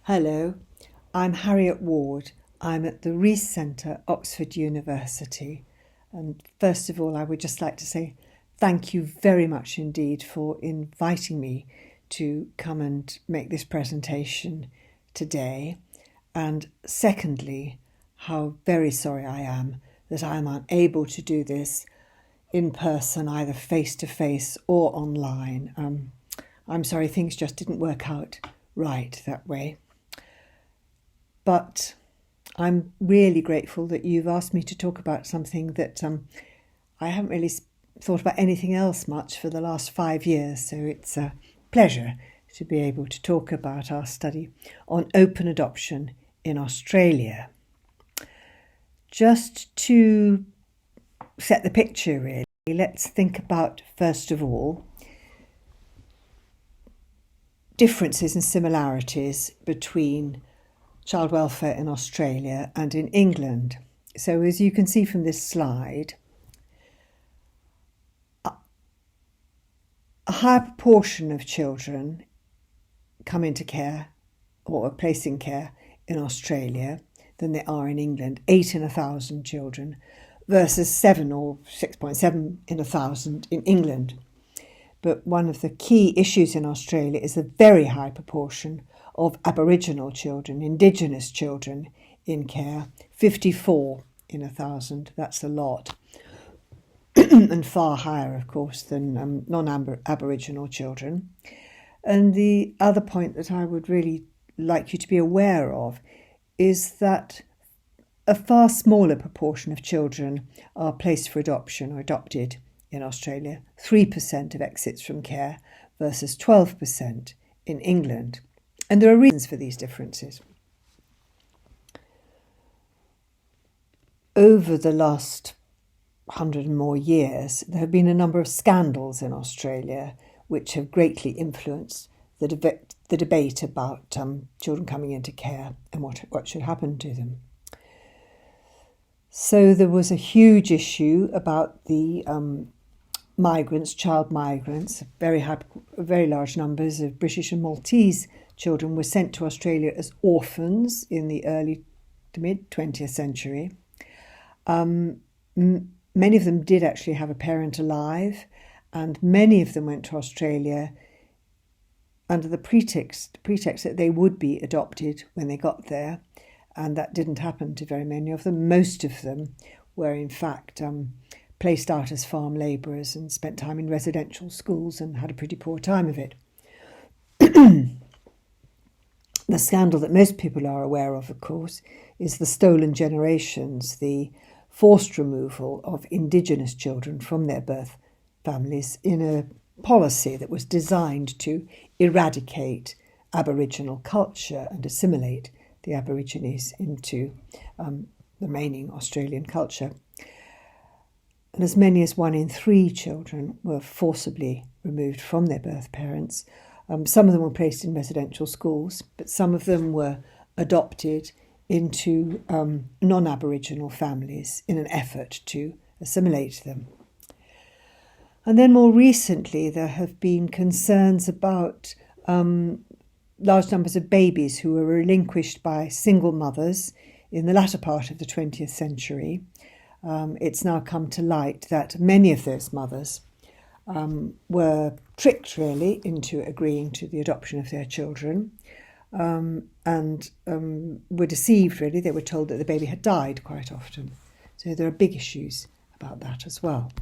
Hello, I'm Harriet Ward. I'm at the Rees Centre, Oxford University. And first of all, I would just like to say thank you very much indeed for inviting me to come and make this presentation today. And secondly, how very sorry I am that I am unable to do this in person, either face to face or online. I'm sorry, things just didn't work out right that way. But I'm really grateful that you've asked me to talk about something that I haven't really thought about anything else much for the last 5 years. So it's a pleasure to be able to talk about our study on open adoption in Australia. Just to set the picture, really, let's think about, first of all, differences and similarities between child welfare in Australia and in England. So as you can see from this slide, a higher proportion of children come into care or are placed in care in Australia than there are in England, 8 in 1,000 children versus 7 or 6.7 in 1,000 in England. But one of the key issues in Australia is the very high proportion of Aboriginal children, Indigenous children in care, 54 in 1,000, that's a lot, and far higher, of course, than non-Aboriginal children. And the other point that I would really like you to be aware of is that a far smaller proportion of children are placed for adoption or adopted in Australia, 3% of exits from care versus 12% in England. And there are reasons for these differences. Over the last 100 and more years, there have been a number of scandals in Australia which have greatly influenced the debate about children coming into care and what should happen to them. So there was a huge issue about the child migrants, very large numbers of British and Maltese children were sent to Australia as orphans in the early to mid 20th century. Many of them did actually have a parent alive, and many of them went to Australia under the pretext that they would be adopted when they got there, and that didn't happen to very many of them. Most of them were in fact placed out as farm labourers and spent time in residential schools and had a pretty poor time of it. The scandal that most people are aware of course, is the stolen generations, the forced removal of Indigenous children from their birth families in a policy that was designed to eradicate Aboriginal culture and assimilate the Aborigines into the remaining Australian culture. And as many as 1 in 3 children were forcibly removed from their birth parents. Some of them were placed in residential schools, but some of them were adopted into non-Aboriginal families in an effort to assimilate them. And then more recently, there have been concerns about large numbers of babies who were relinquished by single mothers in the latter part of the 20th century. It's now come to light that many of those mothers were tricked really into agreeing to the adoption of their children and were deceived really. They were told that the baby had died quite often. So there are big issues about that as well.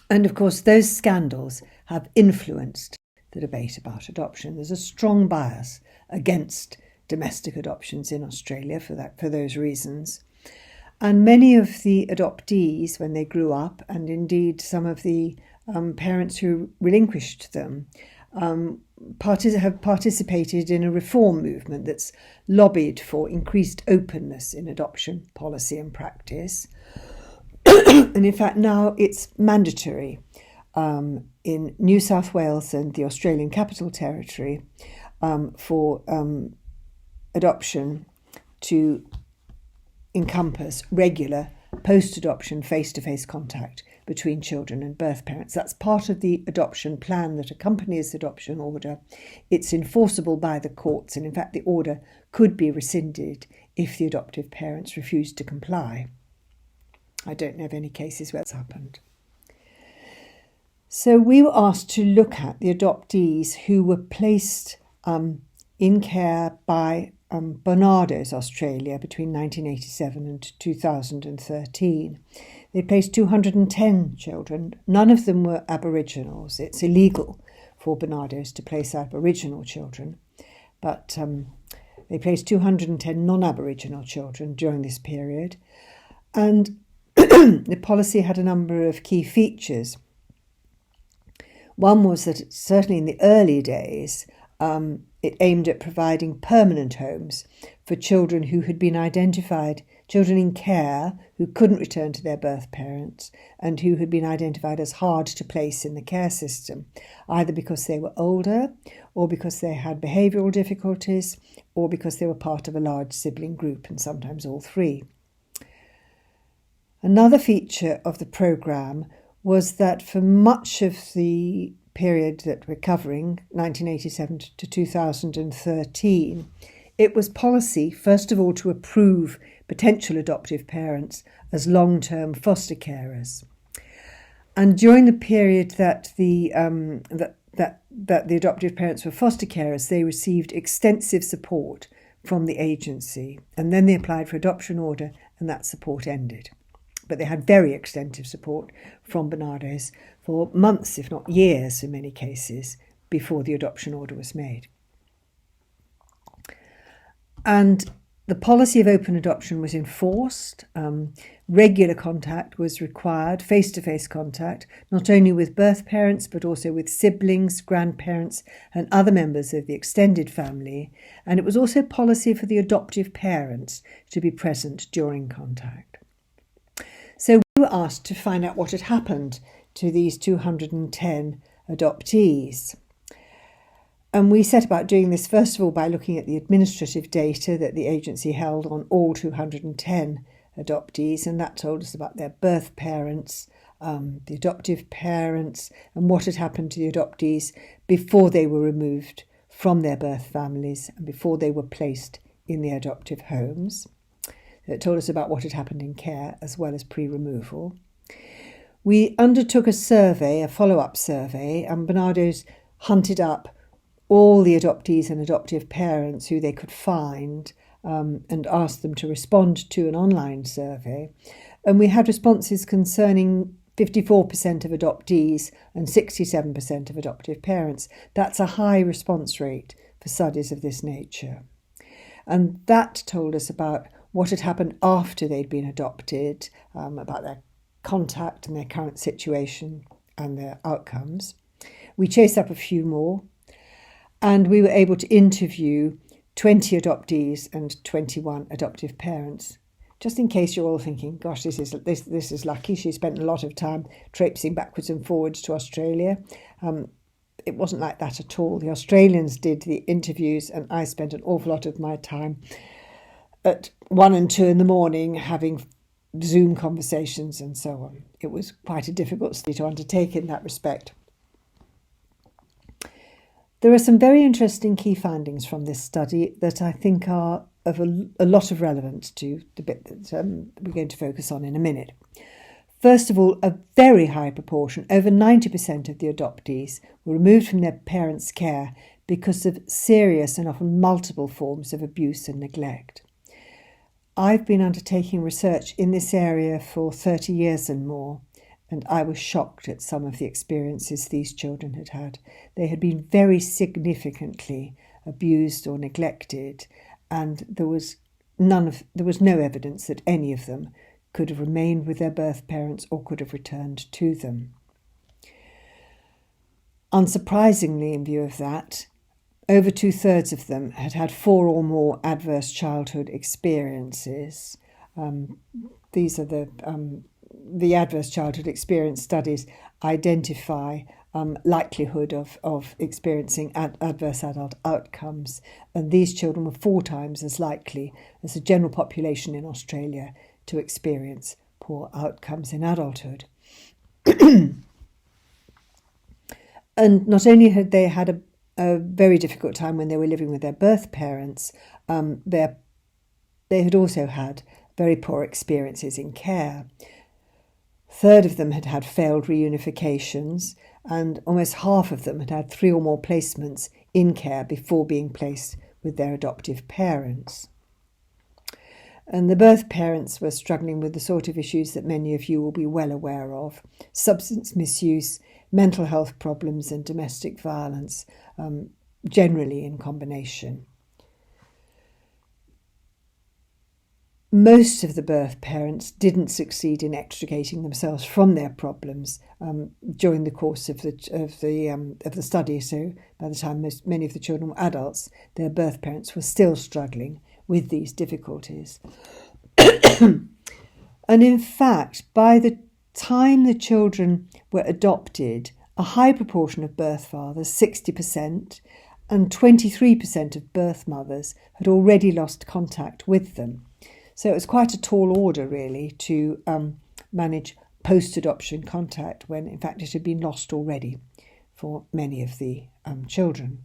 And of course those scandals have influenced the debate about adoption. There's a strong bias against domestic adoptions in Australia for those reasons. And many of the adoptees, when they grew up, and indeed some of the parents who relinquished them, have participated in a reform movement that's lobbied for increased openness in adoption policy and practice. And in fact, now it's mandatory in New South Wales and the Australian Capital Territory for adoption to encompass regular post-adoption face-to-face contact between children and birth parents. That's part of the adoption plan that accompanies the adoption order. It's enforceable by the courts, and in fact the order could be rescinded if the adoptive parents refused to comply. I don't know of any cases where that's happened. So we were asked to look at the adoptees who were placed in care by Barnardo's Australia between 1987 and 2013. They placed 210 children. None of them were Aboriginals. It's illegal for Barnardo's to place Aboriginal children, but they placed 210 non-Aboriginal children during this period. And the policy had a number of key features. One was that certainly in the early days, it aimed at providing permanent homes for children who had been identified, children in care who couldn't return to their birth parents and who had been identified as hard to place in the care system, either because they were older or because they had behavioural difficulties or because they were part of a large sibling group, and sometimes all three. Another feature of the programme was that for much of the period that we're covering, 1987 to 2013, it was policy, first of all, to approve potential adoptive parents as long-term foster carers. And during the period that the adoptive parents were foster carers, they received extensive support from the agency, and then they applied for adoption order, and that support ended. But they had very extensive support from Barnardo's for months, if not years in many cases, before the adoption order was made. And the policy of open adoption was enforced. Regular contact was required, face-to-face contact, not only with birth parents, but also with siblings, grandparents, and other members of the extended family. And it was also policy for the adoptive parents to be present during contact. So we were asked to find out what had happened to these 210 adoptees. And we set about doing this, first of all, by looking at the administrative data that the agency held on all 210 adoptees, and that told us about their birth parents, the adoptive parents, and what had happened to the adoptees before they were removed from their birth families and before they were placed in the adoptive homes. It told us about what had happened in care as well as pre-removal. We undertook a survey, a follow-up survey, and Barnardo's hunted up all the adoptees and adoptive parents who they could find and asked them to respond to an online survey. And we had responses concerning 54% of adoptees and 67% of adoptive parents. That's a high response rate for studies of this nature. And that told us about what had happened after they'd been adopted, about their contact and their current situation and their outcomes. We chased up a few more, and we were able to interview 20 adoptees and 21 adoptive parents. Just in case you're all thinking, gosh, this is lucky. She spent a lot of time traipsing backwards and forwards to Australia. It wasn't like that at all. The Australians did the interviews, and I spent an awful lot of my time at 1 and 2 in the morning having Zoom conversations and so on. It was quite a difficult study to undertake in that respect. There are some very interesting key findings from this study that I think are of a lot of relevance to the bit that we're going to focus on in a minute. First of all, a very high proportion, over 90% of the adoptees, were removed from their parents' care because of serious and often multiple forms of abuse and neglect. I've been undertaking research in this area for 30 years and more, and I was shocked at some of the experiences these children had had. They had been very significantly abused or neglected, and there was no evidence that any of them could have remained with their birth parents or could have returned to them. Unsurprisingly, in view of that, over 2/3 of them had had 4 or more adverse childhood experiences. These are the adverse childhood experience studies identify likelihood of experiencing adverse adult outcomes, and these children were 4 times as likely as the general population in Australia to experience poor outcomes in adulthood. And not only had they had a very difficult time when they were living with their birth parents, they had also had very poor experiences in care. A third of them had had failed reunifications, and almost half of them had had 3 or more placements in care before being placed with their adoptive parents. And the birth parents were struggling with the sort of issues that many of you will be well aware of: substance misuse, mental health problems, and domestic violence, generally in combination. Most of the birth parents didn't succeed in extricating themselves from their problems during the course of the study. So by the time many of the children were adults, their birth parents were still struggling with these difficulties. And in fact, by the time the children were adopted, a high proportion of birth fathers, 60%, and 23% of birth mothers had already lost contact with them. So it was quite a tall order, really, to manage post-adoption contact when, in fact, it had been lost already for many of the children.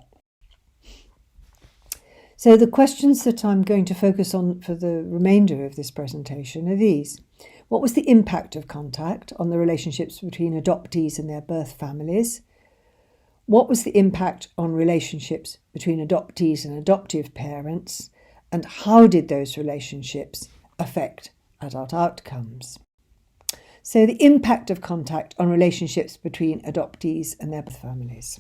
So the questions that I'm going to focus on for the remainder of this presentation are these. What was the impact of contact on the relationships between adoptees and their birth families? What was the impact on relationships between adoptees and adoptive parents? And how did those relationships affect adult outcomes? So the impact of contact on relationships between adoptees and their birth families.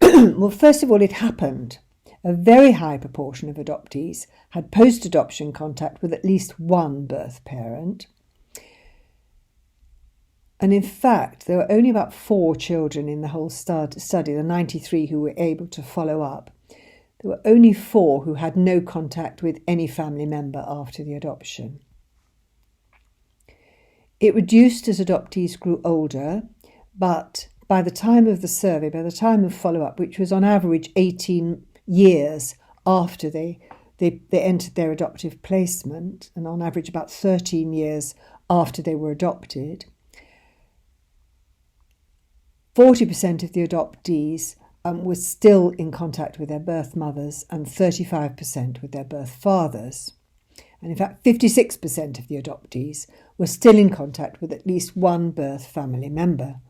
Well, first of all, it happened. A very high proportion of adoptees had post-adoption contact with at least one birth parent. And in fact, there were only about 4 children in the whole study, the 93 who were able to follow up. There were only 4 who had no contact with any family member after the adoption. It reduced as adoptees grew older, but by the time of the survey, by the time of follow-up, which was on average 18 years after they entered their adoptive placement, and on average about 13 years after they were adopted, 40% of the adoptees were still in contact with their birth mothers and 35% with their birth fathers. And in fact, 56% of the adoptees were still in contact with at least one birth family member.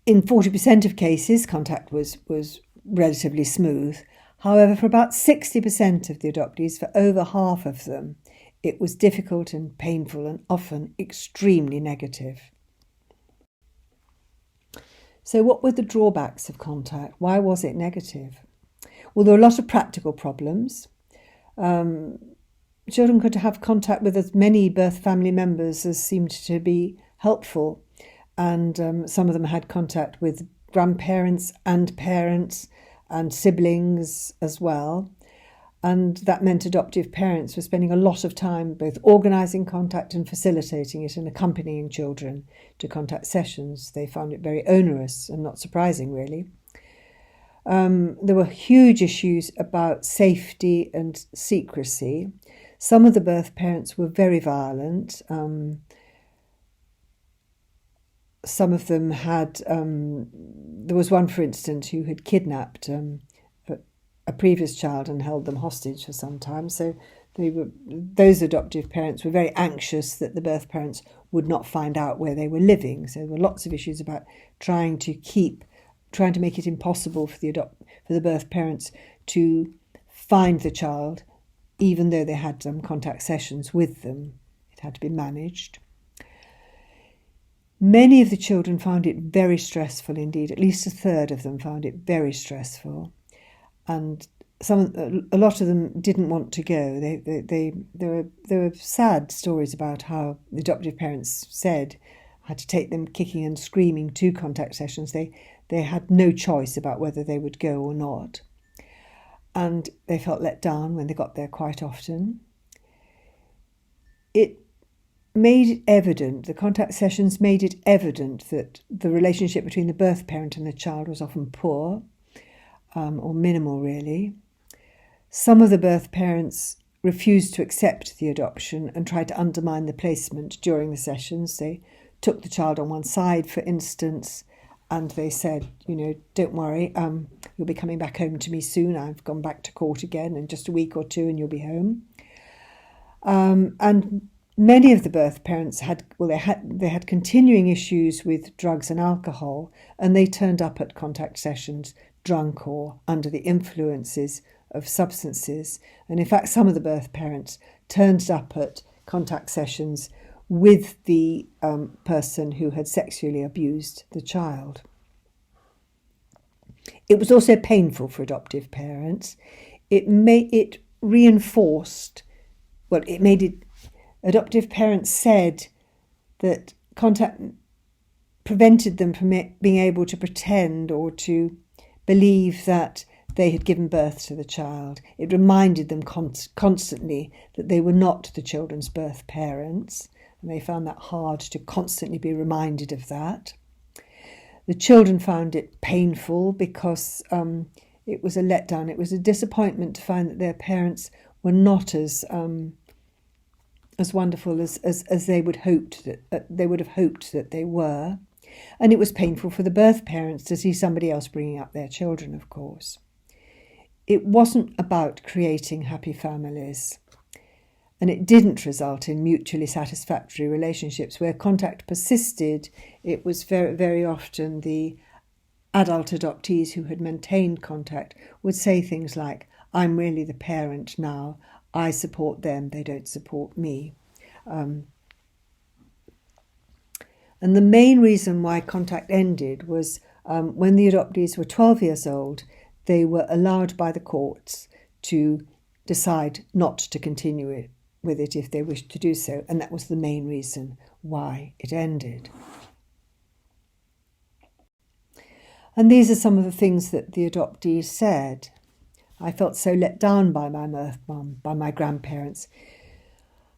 In 40% of cases, contact was relatively smooth. However, for about 60% of the adoptees, for over half of them, it was difficult and painful and often extremely negative. So what were the drawbacks of contact? Why was it negative? Well, there were a lot of practical problems. Children could have contact with as many birth family members as seemed to be helpful. And some of them had contact with grandparents and parents and siblings as well. And that meant adoptive parents were spending a lot of time both organising contact and facilitating it and accompanying children to contact sessions. They found it very onerous and not surprising, really. There were huge issues about safety and secrecy. Some of the birth parents were very violent. Some of them had, there was one, for instance, who had kidnapped a previous child and held them hostage for some time. So those adoptive parents were very anxious that the birth parents would not find out where they were living. So there were lots of issues about trying to make it impossible for the birth parents to find the child, even though they had some contact sessions with them. It had to be managed. Many of the children found it very stressful indeed. At least a third of them found it very stressful. And a lot of them didn't want to go. There were sad stories about how the adoptive parents said had to take them kicking and screaming to contact sessions. They had no choice about whether they would go or not. And they felt let down when they got there quite often. It made it evident, the contact sessions made it evident that the relationship between the birth parent and the child was often poor, or minimal really. Some of the birth parents refused to accept the adoption and tried to undermine the placement during the sessions. They took the child on one side, for instance, and they said, don't worry, you'll be coming back home to me soon. I've gone back to court again in just a week or two and you'll be home. And many of the birth parents had continuing issues with drugs and alcohol, and they turned up at contact sessions drunk or under the influences of substances. And in fact, some of the birth parents turned up at contact sessions with the person who had sexually abused the child. It was also painful for adoptive parents. Adoptive parents said that contact prevented them from being able to pretend or to believe that they had given birth to the child. It reminded them constantly that they were not the children's birth parents, and they found that hard to constantly be reminded of that. The children found it painful because it was a letdown. It was a disappointment to find that their parents were not as wonderful as they would have hoped that they were. And it was painful for the birth parents to see somebody else bringing up their children, of course. It wasn't about creating happy families, and it didn't result in mutually satisfactory relationships. Where contact persisted, it was very, very often the adult adoptees who had maintained contact would say things like, I'm really the parent now, I support them, they don't support me. And the main reason why contact ended was when the adoptees were 12 years old, they were allowed by the courts to decide not to continue with it if they wished to do so. And that was the main reason why it ended. And these are some of the things that the adoptees said. I felt so let down by my birth mum, by my grandparents.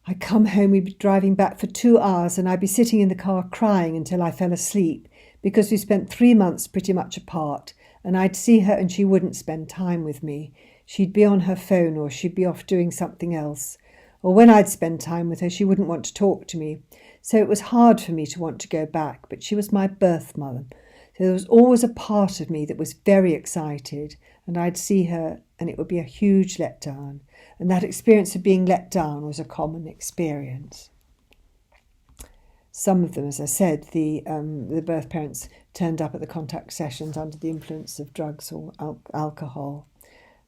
I'd come home, we'd be driving back for 2 hours, and I'd be sitting in the car crying until I fell asleep because we spent 3 months pretty much apart, and I'd see her and she wouldn't spend time with me. She'd be on her phone or she'd be off doing something else. Or when I'd spend time with her, she wouldn't want to talk to me. So it was hard for me to want to go back, but she was my birth mother. So there was always a part of me that was very excited, and I'd see her and it would be a huge letdown. And that experience of being let down was a common experience. Some of them, as I said, the birth parents turned up at the contact sessions under the influence of drugs or alcohol.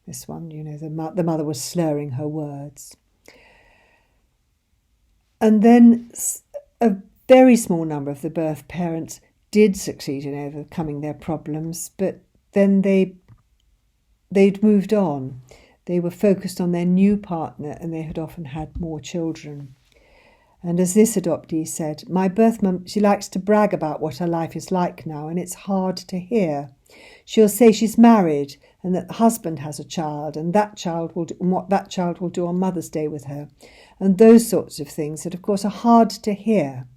This one, the mother was slurring her words. And then a very small number of the birth parents did succeed in overcoming their problems, but then they'd moved on. They were focused on their new partner and they had often had more children. And as this adoptee said, my birth mum, she likes to brag about what her life is like now, and it's hard to hear. She'll say she's married and that the husband has a child and what that child will do on Mother's Day with her, and those sorts of things that, of course, are hard to hear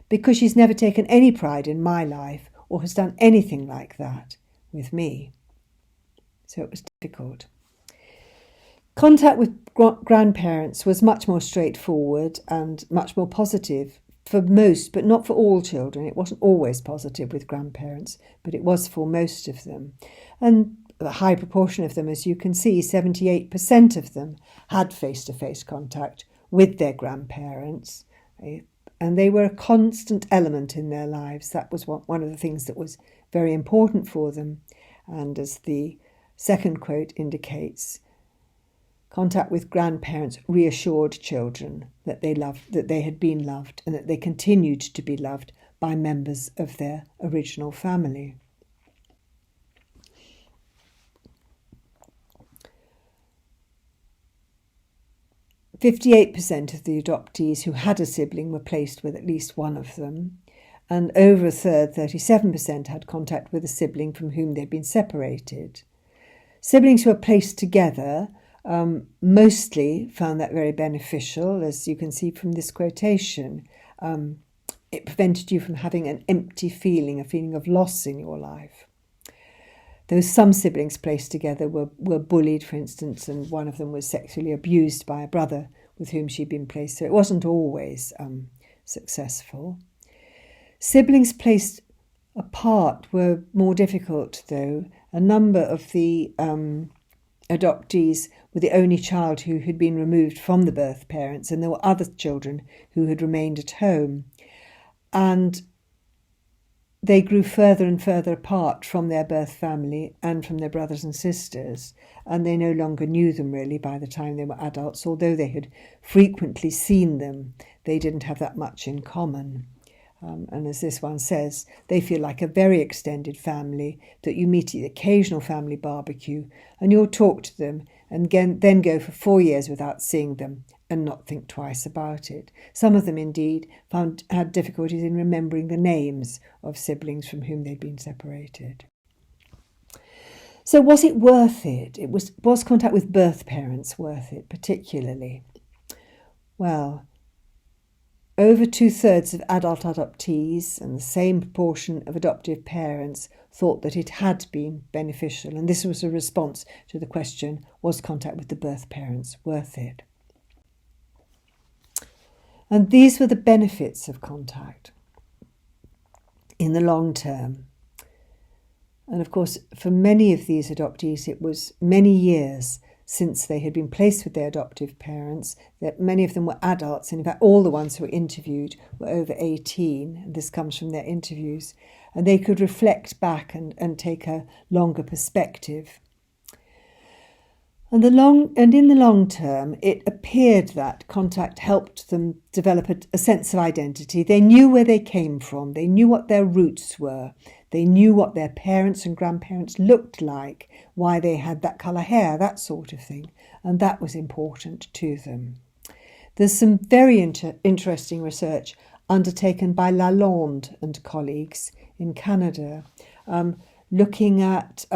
because she's never taken any pride in my life or has done anything like that with me. So it was difficult. Contact with grandparents was much more straightforward and much more positive for most, but not for all children. It wasn't always positive with grandparents, but it was for most of them. And a high proportion of them, as you can see, 78% of them had face-to-face contact with their grandparents. And they were a constant element in their lives. That was one of the things that was very important for them. And as the second quote indicates, contact with grandparents reassured children that they had been loved and that they continued to be loved by members of their original family. "58% of the adoptees who had a sibling were placed with at least one of them, and over a third, 37%, had contact with a sibling from whom they'd been separated. Siblings who were placed together mostly found that very beneficial, as you can see from this quotation. It prevented you from having an empty feeling, a feeling of loss in your life. though some siblings placed together were bullied, for instance, and one of them was sexually abused by a brother with whom she'd been placed, so it wasn't always successful. Siblings placed apart were more difficult, though. A number of the adoptees were the only child who had been removed from the birth parents, and there were other children who had remained at home. And they grew further and further apart from their birth family and from their brothers and sisters, and they no longer knew them really by the time they were adults. Although they had frequently seen them, they didn't have that much in common. And as this one says, they feel like a very extended family that you meet at the occasional family barbecue, and you'll talk to them and then go for 4 years without seeing them and not think twice about it. Some of them indeed had difficulties in remembering the names of siblings from whom they'd been separated. So was it worth it? Was contact with birth parents worth it particularly? Well, over 2/3 of adult adoptees and the same proportion of adoptive parents thought that it had been beneficial, and this was a response to the question, was contact with the birth parents worth it? And these were the benefits of contact in the long term. And of course, for many of these adoptees, it was many years since they had been placed with their adoptive parents, that many of them were adults, and in fact all the ones who were interviewed were over 18, and this comes from their interviews, and they could reflect back and take a longer perspective. And in the long term, it appeared that contact helped them develop a sense of identity. They knew where they came from, they knew what their roots were, they knew what their parents and grandparents looked like, why they had that colour hair, that sort of thing, and that was important to them. There's some very interesting research undertaken by Lalonde and colleagues in Canada, looking at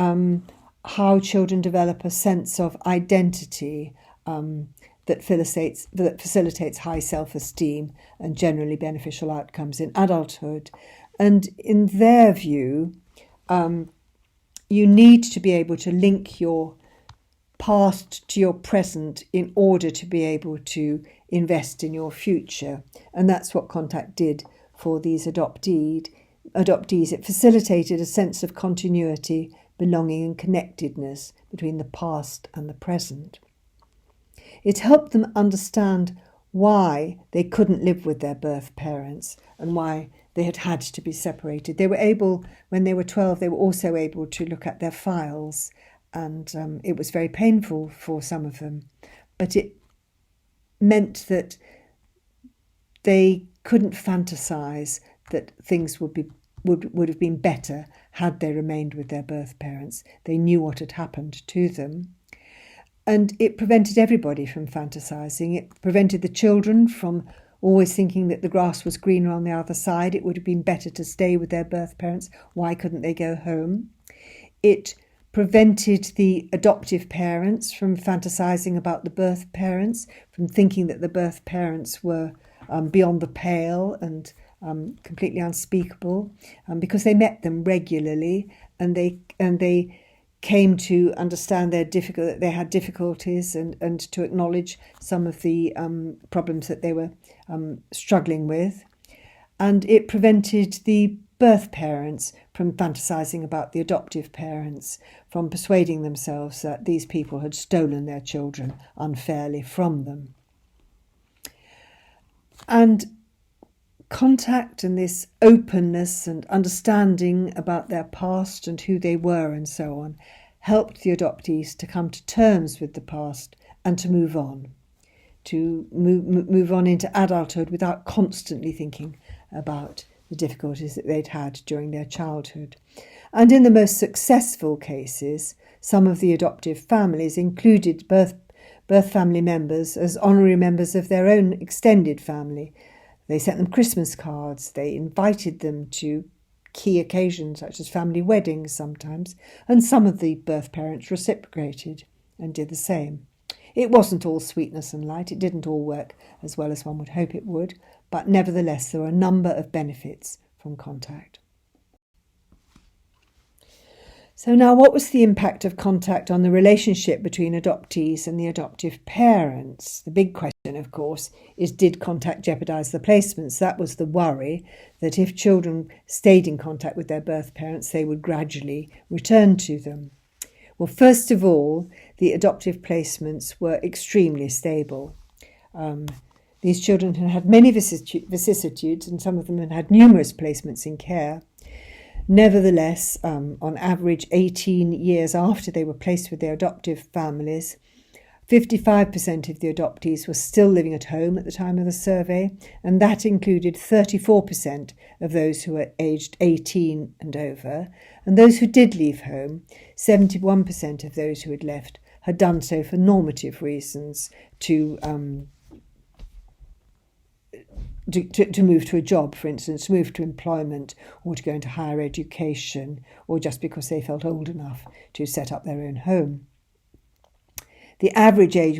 how children develop a sense of identity that facilitates high self-esteem and generally beneficial outcomes in adulthood. And in their view, you need to be able to link your past to your present in order to be able to invest in your future. And that's what contact did for these adoptees. It facilitated a sense of continuity, belonging and connectedness between the past and the present. It helped them understand why they couldn't live with their birth parents and why they had to be separated. They were able, when they were 12, they were also able to look at their files, and it was very painful for some of them, but it meant that they couldn't fantasize that things would have been better had they remained with their birth parents. They knew what had happened to them. And it prevented everybody from fantasizing. It prevented the children from always thinking that the grass was greener on the other side. It would have been better to stay with their birth parents. Why couldn't they go home? It prevented the adoptive parents from fantasizing about the birth parents, from thinking that the birth parents were beyond the pale and completely unspeakable, because they met them regularly and they came to understand that they had difficulties and to acknowledge some of the problems that they were struggling with. And it prevented the birth parents from fantasizing about the adoptive parents, from persuading themselves that these people had stolen their children unfairly from them. And contact and this openness and understanding about their past and who they were and so on helped the adoptees to come to terms with the past and to move on, into adulthood without constantly thinking about the difficulties that they'd had during their childhood. And in the most successful cases, some of the adoptive families included birth family members as honorary members of their own extended family. They sent them Christmas cards, they invited them to key occasions such as family weddings sometimes, and some of the birth parents reciprocated and did the same. It wasn't all sweetness and light, it didn't all work as well as one would hope it would, but nevertheless there were a number of benefits from contact. So now, what was the impact of contact on the relationship between adoptees and the adoptive parents? The big question, of course, is did contact jeopardise the placements? That was the worry, that if children stayed in contact with their birth parents, they would gradually return to them. Well, first of all, the adoptive placements were extremely stable. These children had had many vicissitudes, and some of them had had numerous placements in care. Nevertheless, on average, 18 years after they were placed with their adoptive families, 55% of the adoptees were still living at home at the time of the survey, and that included 34% of those who were aged 18 and over. And those who did leave home, 71% of those who had left had done so for normative reasons, to move to a job, for instance, move to employment, or to go into higher education, or just because they felt old enough to set up their own home. The average age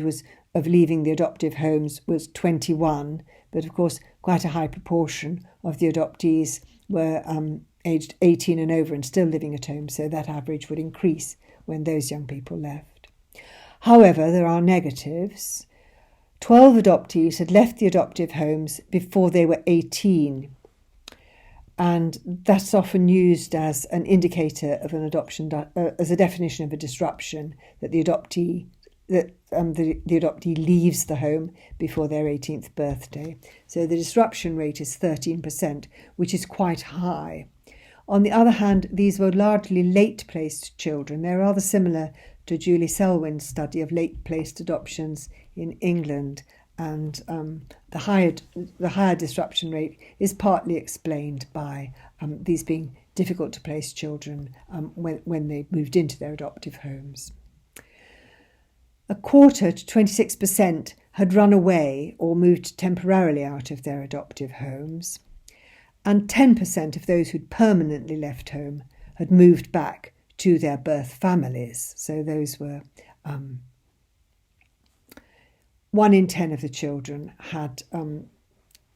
of leaving the adoptive homes was 21, but of course quite a high proportion of the adoptees were aged 18 and over and still living at home, so that average would increase when those young people left. However, there are negatives. 12 adoptees had left the adoptive homes before they were 18, and that's often used as an indicator of an adoption, as a definition of a disruption, that the adoptee leaves the home before their 18th birthday. So the disruption rate is 13%, which is quite high. On the other hand, these were largely late-placed children. They're rather similar to Julie Selwyn's study of late-placed adoptions in England, and the higher disruption rate is partly explained by these being difficult to place children when they moved into their adoptive homes. A quarter to 26% had run away or moved temporarily out of their adoptive homes, and 10% of those who'd permanently left home had moved back to their birth families. So those were 1 in 10 of the children had,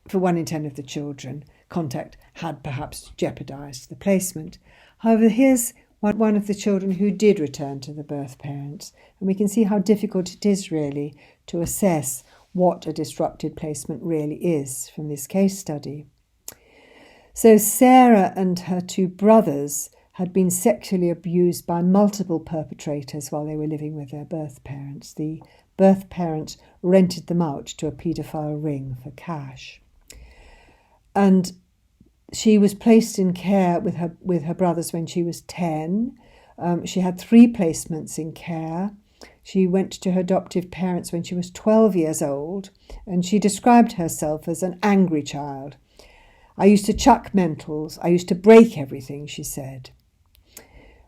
for 1 in 10 of the children, contact had perhaps jeopardised the placement. However, here's one of the children who did return to the birth parents, and we can see how difficult it is really to assess what a disrupted placement really is from this case study. So Sarah and her 2 brothers had been sexually abused by multiple perpetrators while they were living with their birth parents. The birth parents rented them out to a paedophile ring for cash. And she was placed in care with her brothers when she was 10. She had 3 placements in care. She went to her adoptive parents when she was 12 years old, and she described herself as an angry child. "I used to chuck mentals. I used to break everything," she said.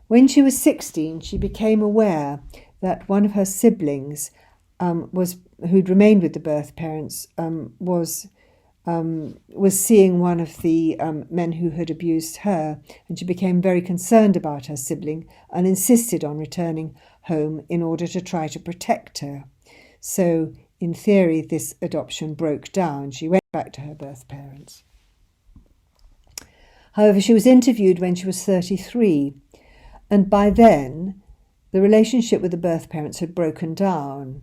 When she was 16, she became aware that one of her siblings who'd remained with the birth parents was seeing one of the men who had abused her, and she became very concerned about her sibling and insisted on returning home in order to try to protect her. So, in theory, this adoption broke down. She went back to her birth parents. However, she was interviewed when she was 33, and by then, the relationship with the birth parents had broken down.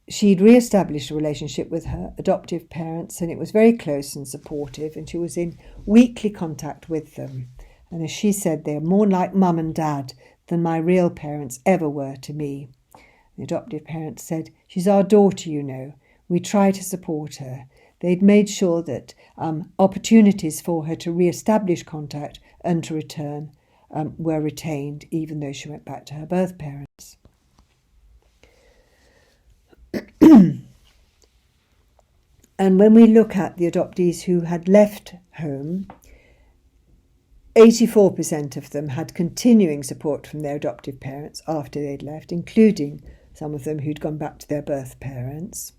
She'd re-established a relationship with her adoptive parents, and it was very close and supportive, and she was in weekly contact with them. And as she said, they're more like mum and dad than my real parents ever were to me. The adoptive parents said, "She's our daughter, you know. We try to support her." They'd made sure that opportunities for her to re-establish contact and to return were retained, even though she went back to her birth parents. And when we look at the adoptees who had left home, 84% of them had continuing support from their adoptive parents after they'd left, including some of them who'd gone back to their birth parents.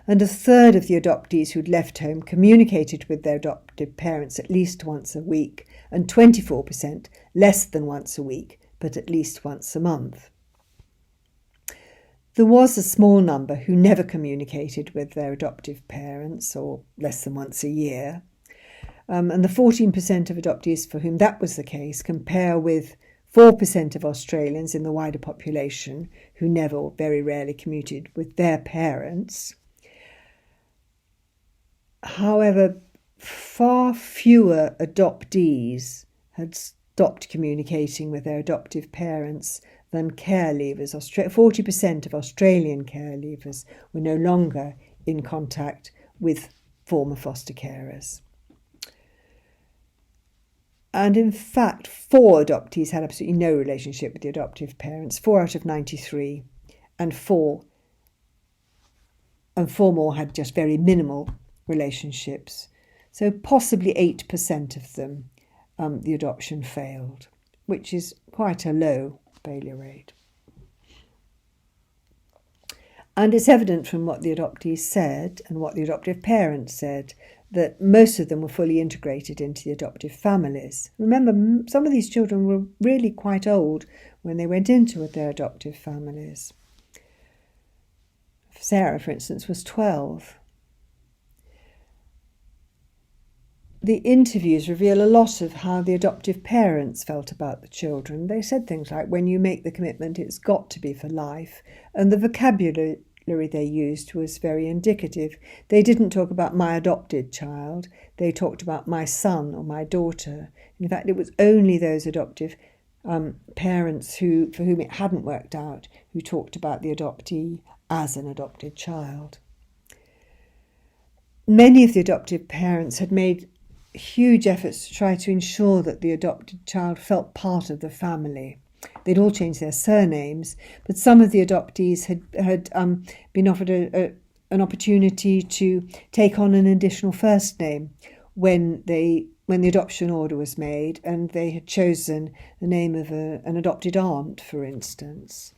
And a third of the adoptees who'd left home communicated with their adoptive parents at least once a week, and 24% less than once a week, but at least once a month. There was a small number who never communicated with their adoptive parents, or less than once a year. And the 14% of adoptees for whom that was the case compare with 4% of Australians in the wider population who never or very rarely commuted with their parents. However, far fewer adoptees had stopped communicating with their adoptive parents than care leavers. 40% of Australian care leavers were no longer in contact with former foster carers. And in fact, 4 adoptees had absolutely no relationship with the adoptive parents, 4 out of 93, and 4 more had just very minimal relationships. So possibly 8% of them, the adoption failed, which is quite a low failure rate. And it's evident from what the adoptees said and what the adoptive parents said that most of them were fully integrated into the adoptive families. Remember, some of these children were really quite old when they went into their adoptive families. Sarah, for instance, was 12. The interviews reveal a lot of how the adoptive parents felt about the children. They said things like, when you make the commitment, it's got to be for life. And the vocabulary they used was very indicative. They didn't talk about my adopted child. They talked about my son or my daughter. In fact, it was only those adoptive parents for whom it hadn't worked out who talked about the adoptee as an adopted child. Many of the adoptive parents had made huge efforts to try to ensure that the adopted child felt part of the family. They'd all changed their surnames, but some of the adoptees had been offered an opportunity to take on an additional first name when the adoption order was made, and they had chosen the name of an adopted aunt, for instance.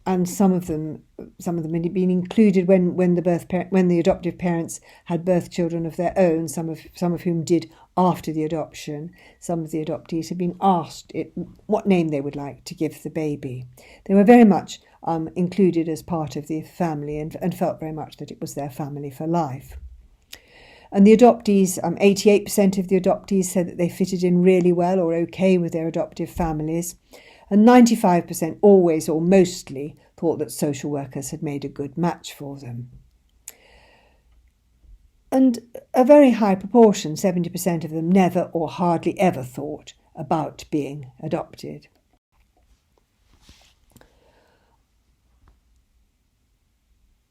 And some of them had been included when the adoptive parents had birth children of their own. Some of whom did after the adoption. Some of the adoptees had been asked what name they would like to give the baby. They were very much included as part of the family and felt very much that it was their family for life. And the adoptees, 88% of the adoptees said that they fitted in really well or okay with their adoptive families. And 95% always or mostly thought that social workers had made a good match for them. And a very high proportion, 70% of them, never or hardly ever thought about being adopted.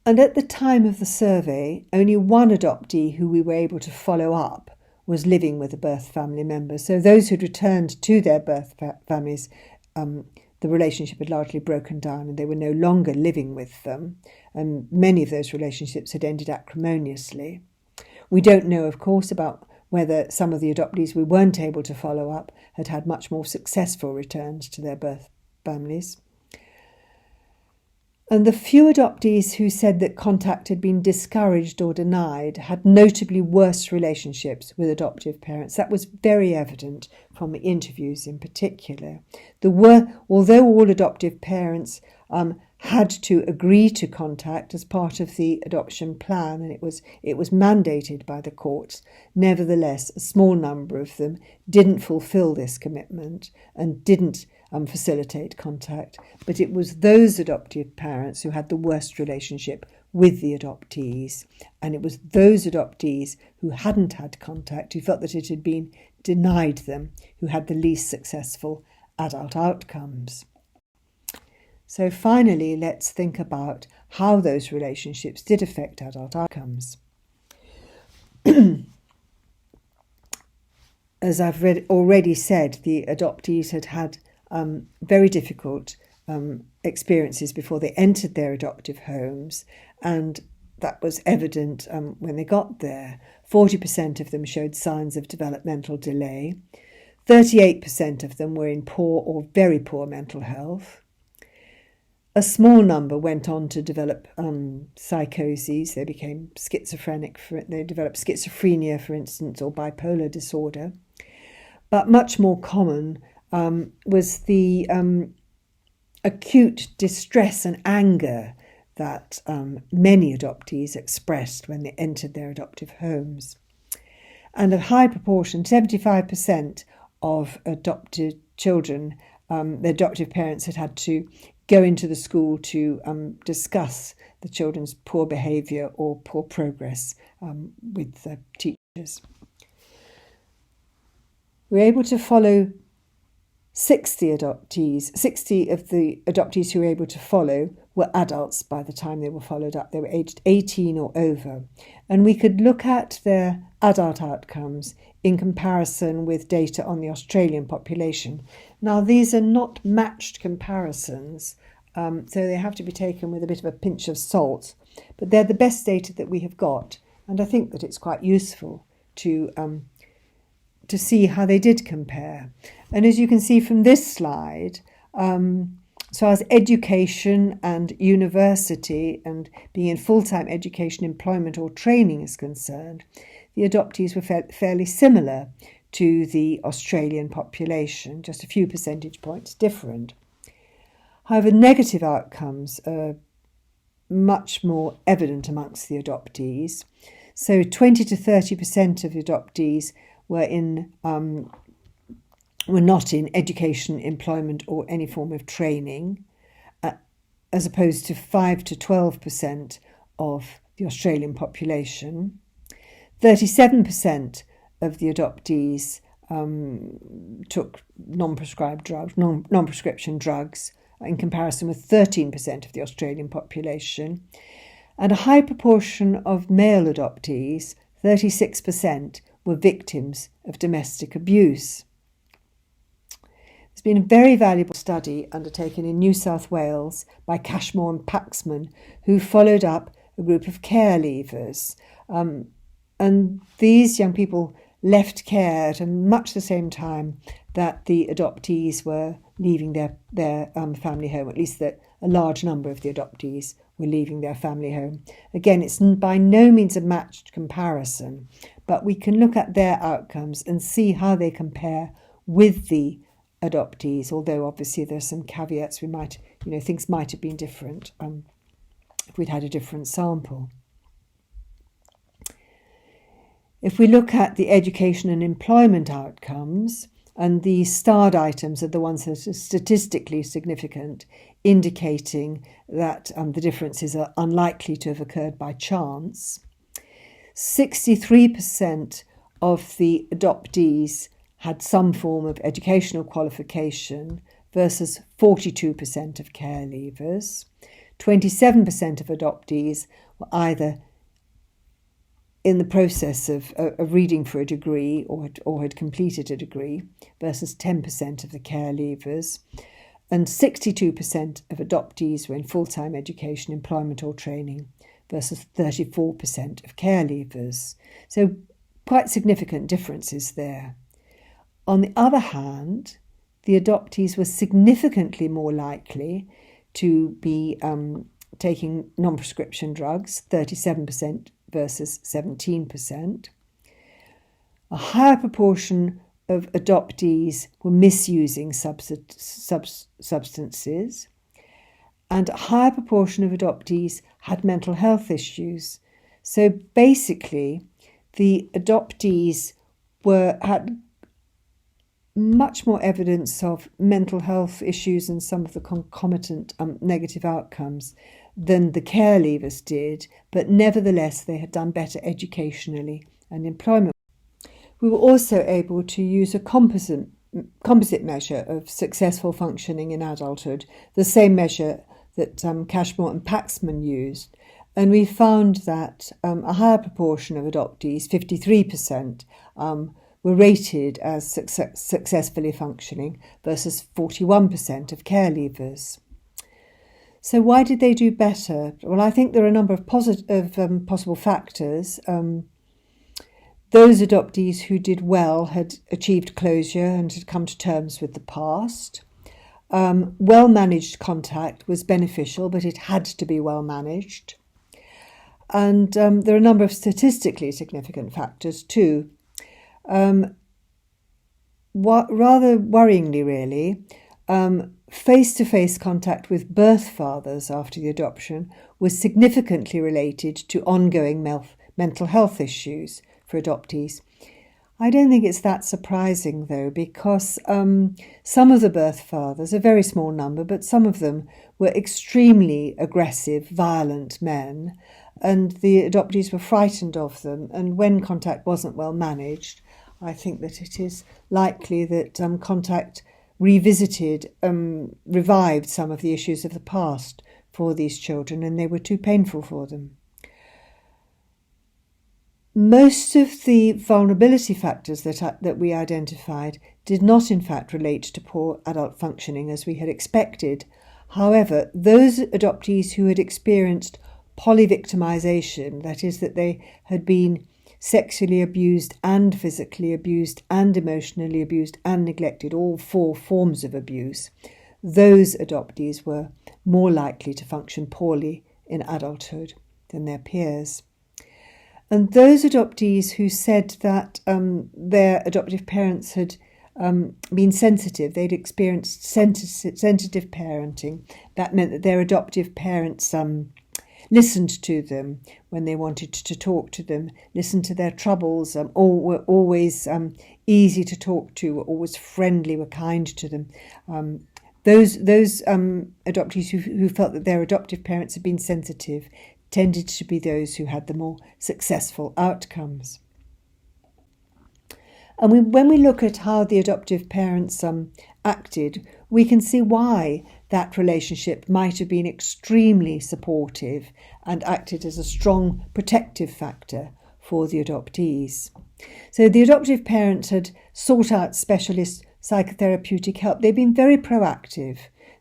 And at the time of the survey, only one adoptee who we were able to follow up was living with a birth family member. So those who'd returned to their birth families, the relationship had largely broken down and they were no longer living with them. And many of those relationships had ended acrimoniously. We don't know, of course, about whether some of the adoptees we weren't able to follow up had had much more successful returns to their birth families. And the few adoptees who said that contact had been discouraged or denied had notably worse relationships with adoptive parents. That was very evident from the interviews in particular. Although all adoptive parents had to agree to contact as part of the adoption plan, and it was mandated by the courts, nevertheless, a small number of them didn't fulfil this commitment and didn't facilitate contact, but it was those adoptive parents who had the worst relationship with the adoptees, and it was those adoptees who hadn't had contact, who felt that it had been denied them, who had the least successful adult outcomes. So finally, let's think about how those relationships did affect adult outcomes. As I've already said, the adoptees had very difficult experiences before they entered their adoptive homes, and that was evident when they got there. 40% of them showed signs of developmental delay. 38% of them were in poor or very poor mental health. A small number went on to develop psychoses. They became schizophrenic. They developed schizophrenia, for instance, or bipolar disorder. But much more common was the acute distress and anger that many adoptees expressed when they entered their adoptive homes. And a high proportion, 75% of adopted children the adoptive parents had to go into the school to discuss the children's poor behaviour or poor progress with the teachers. We were able to follow 60 adoptees. 60 of the adoptees who were able to follow were adults by the time they were followed up. They were aged 18 or over. And we could look at their adult outcomes in comparison with data on the Australian population. Now, these are not matched comparisons, so they have to be taken with a bit of a pinch of salt. But they're the best data that we have got. And I think that it's quite useful to see how they did compare. And as you can see from this slide, so as education and university and being in full-time education, employment or training is concerned, the adoptees were fairly similar to the Australian population, just a few percentage points different. However, negative outcomes are much more evident amongst the adoptees. So 20 to 30% of the adoptees were not in education, employment or any form of training, as opposed to 5 to 12% of the Australian population. 37% of the adoptees took non-prescribed drugs, non-prescription drugs, in comparison with 13% of the Australian population. And a high proportion of male adoptees, 36%, were victims of domestic abuse. There's been a very valuable study undertaken in New South Wales by Cashmore and Paxman, who followed up a group of care leavers. And these young people left care at much the same time that the adoptees were leaving their family home, at least that a large number of the adoptees were leaving their family home. Again, it's by no means a matched comparison, but we can look at their outcomes and see how they compare with the adoptees, although obviously there's some caveats. Things might have been different if we'd had a different sample. If we look at the education and employment outcomes, and the starred items are the ones that are statistically significant, indicating that the differences are unlikely to have occurred by chance. 63% of the adoptees had some form of educational qualification versus 42% of care leavers. 27% of adoptees were either in the process of reading for a degree or had completed a degree versus 10% of the care leavers. And 62% of adoptees were in full-time education, employment or training versus 34% of care leavers. So quite significant differences there. On the other hand, the adoptees were significantly more likely to be taking non-prescription drugs, 37% versus 17%. A higher proportion of adoptees were misusing substances, and a higher proportion of adoptees had mental health issues. So basically, the adoptees had much more evidence of mental health issues and some of the concomitant negative outcomes than the care leavers did, but nevertheless they had done better educationally and employment. We were also able to use a composite measure of successful functioning in adulthood, the same measure that Cashmore and Paxman used, and we found that a higher proportion of adoptees, 53%, were rated as successfully functioning versus 41% of care leavers. So why did they do better? Well, I think there are a number of possible factors. Those adoptees who did well had achieved closure and had come to terms with the past. Well-managed contact was beneficial, but it had to be well-managed. And there are a number of statistically significant factors too. Rather worryingly, really, face-to-face contact with birth fathers after the adoption was significantly related to ongoing mental health issues for adoptees. I don't think it's that surprising, though, because some of the birth fathers, a very small number, but some of them were extremely aggressive, violent men, and the adoptees were frightened of them. And when contact wasn't well managed, I think that it is likely that contact revisited, revived some of the issues of the past for these children, and they were too painful for them. Most of the vulnerability factors that we identified did not in fact relate to poor adult functioning as we had expected. However, those adoptees who had experienced polyvictimization, that is, that they had been sexually abused and physically abused and emotionally abused and neglected, all 4 forms of abuse, those adoptees were more likely to function poorly in adulthood than their peers. And those adoptees who said that their adoptive parents had been sensitive, they'd experienced sensitive parenting, that meant that their adoptive parents listened to them when they wanted to talk to them, listened to their troubles, were always easy to talk to, were always friendly, were kind to them. Those adoptees who felt that their adoptive parents had been sensitive tended to be those who had the more successful outcomes. And when we look at how the adoptive parents acted, we can see why that relationship might have been extremely supportive and acted as a strong protective factor for the adoptees. So the adoptive parents had sought out specialist psychotherapeutic help. They'd been very proactive.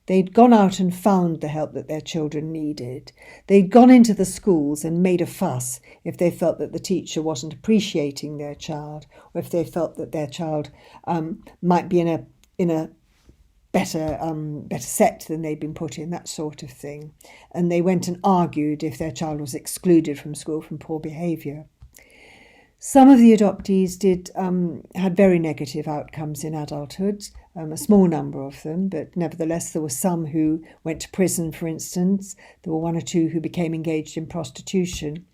They'd gone out and found the help that their children needed. They'd gone into the schools and made a fuss if they felt that the teacher wasn't appreciating their child, or if they felt that their child might be in a better set than they'd been put in, that sort of thing. And they went and argued if their child was excluded from school from poor behaviour. Some of the adoptees had very negative outcomes in adulthood, a small number of them, but nevertheless there were some who went to prison, for instance. There were 1 or 2 who became engaged in prostitution.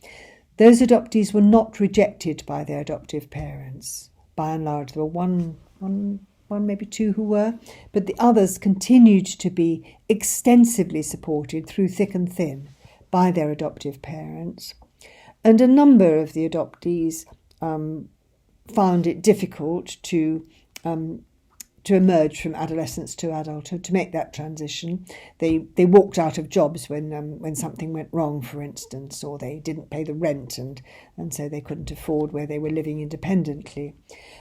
Those adoptees were not rejected by their adoptive parents. By and large, there were one, maybe 2 who were, but the others continued to be extensively supported through thick and thin by their adoptive parents. And a number of the adoptees found it difficult to emerge from adolescence to adulthood, to make that transition. They walked out of jobs when something went wrong, for instance, or they didn't pay the rent and so they couldn't afford where they were living independently.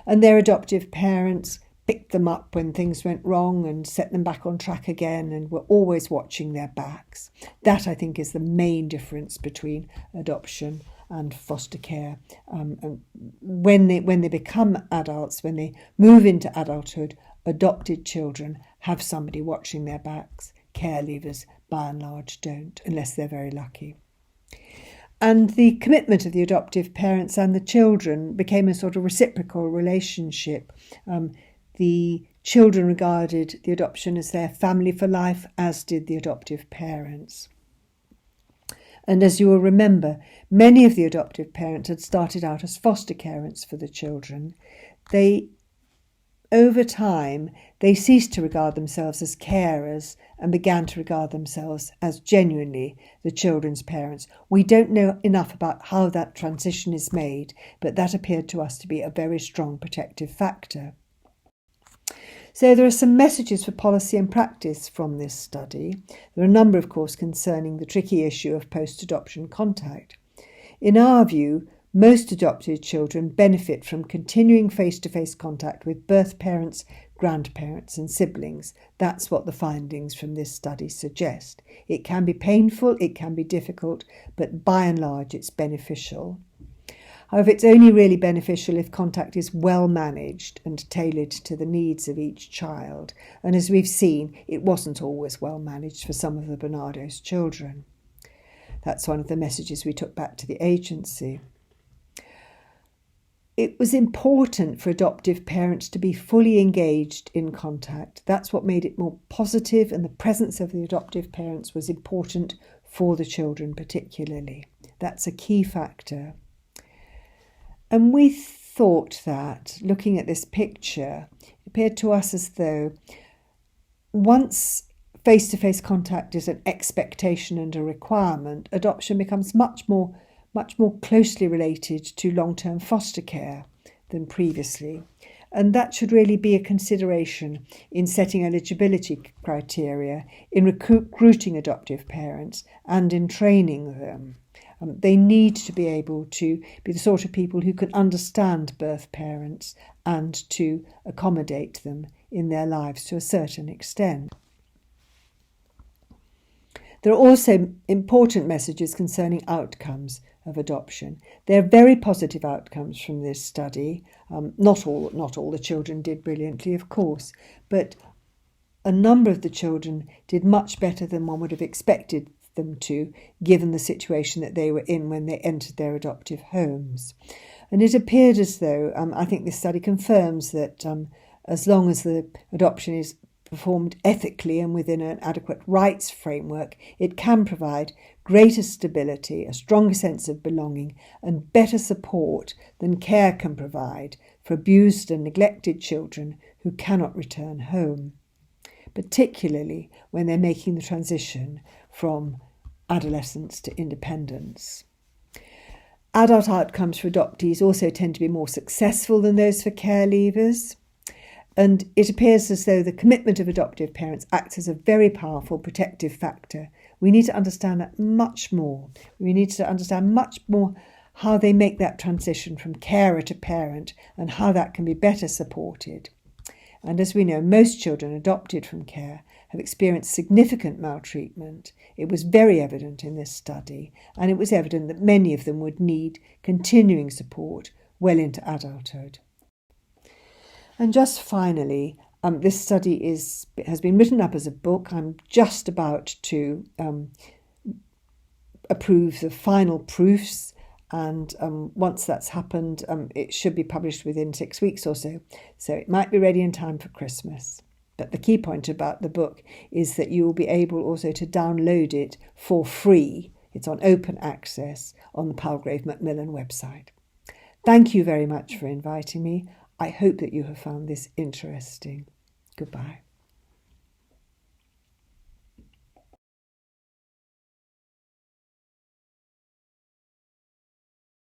And their adoptive parents picked them up when things went wrong and set them back on track again, and were always watching their backs. That, I think, is the main difference between adoption and foster care. And when they become adults, when they move into adulthood, adopted children have somebody watching their backs. Care leavers, by and large, don't, unless they're very lucky. And the commitment of the adoptive parents and the children became a sort of reciprocal relationship. The children regarded the adoption as their family for life, as did the adoptive parents. And as you will remember, many of the adoptive parents had started out as foster carers for the children. Over time, they ceased to regard themselves as carers and began to regard themselves as genuinely the children's parents. We don't know enough about how that transition is made, but that appeared to us to be a very strong protective factor. So there are some messages for policy and practice from this study. There are a number, of course, concerning the tricky issue of post-adoption contact. In our view, most adopted children benefit from continuing face-to-face contact with birth parents, grandparents and siblings. That's what the findings from this study suggest. It can be painful, it can be difficult, but by and large it's beneficial. However, it's only really beneficial if contact is well managed and tailored to the needs of each child. And as we've seen, it wasn't always well managed for some of the Barnardo's children. That's one of the messages we took back to the agency. It was important for adoptive parents to be fully engaged in contact. That's what made it more positive, and the presence of the adoptive parents was important for the children particularly. That's a key factor. And we thought that, looking at this picture, it appeared to us as though once face-to-face contact is an expectation and a requirement, adoption becomes much more closely related to long-term foster care than previously. And that should really be a consideration in setting eligibility criteria, in recruiting adoptive parents and in training them. They need to be able to be the sort of people who can understand birth parents and to accommodate them in their lives to a certain extent. There are also important messages concerning outcomes of adoption. There are very positive outcomes from this study. Not all the children did brilliantly, of course, but a number of the children did much better than one would have expected them to, given the situation that they were in when they entered their adoptive homes. And it appeared as though, I think this study confirms that as long as the adoption is performed ethically and within an adequate rights framework, it can provide greater stability, a stronger sense of belonging, and better support than care can provide for abused and neglected children who cannot return home, particularly when they're making the transition from adolescence to independence. Adult outcomes for adoptees also tend to be more successful than those for care leavers. And it appears as though the commitment of adoptive parents acts as a very powerful protective factor. We need to understand that much more. We need to understand much more how they make that transition from carer to parent and how that can be better supported. And as we know, most children adopted from care have experienced significant maltreatment. It was very evident in this study, and it was evident that many of them would need continuing support well into adulthood. And just finally, this study has been written up as a book. I'm just about to approve the final proofs, and once that's happened, it should be published within 6 weeks or so. So it might be ready in time for Christmas. But the key point about the book is that you will be able also to download it for free. It's on open access on the Palgrave Macmillan website. Thank you very much for inviting me. I hope that you have found this interesting. Goodbye.